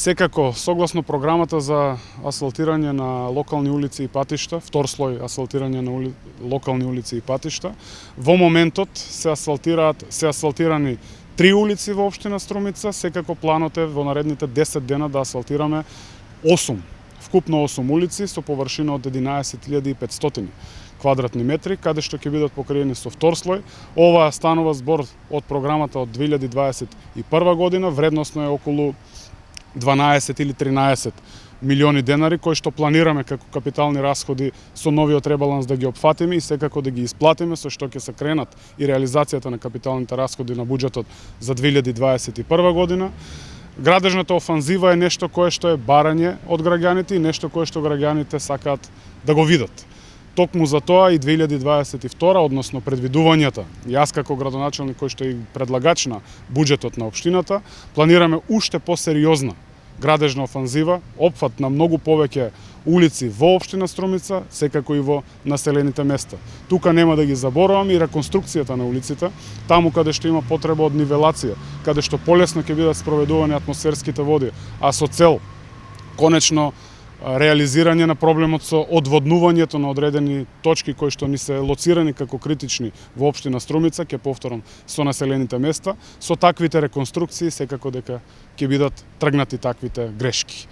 Секако, согласно програмата за асфалтирање на локални улици и патишта, втор слој асфалтирање на локални улици и патишта, во моментот се асфалтирани 3 улици во општина Струмица, секако планот е во наредните 10 дена да асфалтираме 8, вкупно 8 улици со површина од 11.500 квадратни метри, каде што ќе бидат покриени со втор слој. Ова станува збор од програмата од 2021 година, вредносно е околу 12 или 13 милиони денари, кои што планираме како капитални расходи со новиот ребаланс да ги опфатиме и секако да ги исплатиме, со што ќе се кренат и реализацијата на капиталните расходи на буџетот за 2021 година. Градежната офанзива е нешто кое што е барање од граѓаните и нешто кое што граѓаните сакаат да го видат. Токму за тоа и 2022, односно предвидувањата, јас како градоначелник кој што е предлагач на буџетот на општината, планираме уште посериозна градежна офанзива, опфат на многу повеќе улици во општина Струмица, секако и во населените места. Тука нема да ги забораваме и реконструкцијата на улиците, таму каде што има потреба од нивелација, каде што полесно ќе бидат спроведувани атмосферските води, а со цел конечно реализирање на проблемот со одводнувањето на одредени точки кои што ни се лоцирани како критични во општина Струмица, ќе повторам, со населените места, со таквите реконструкции секако дека ќе бидат тргнати таквите грешки.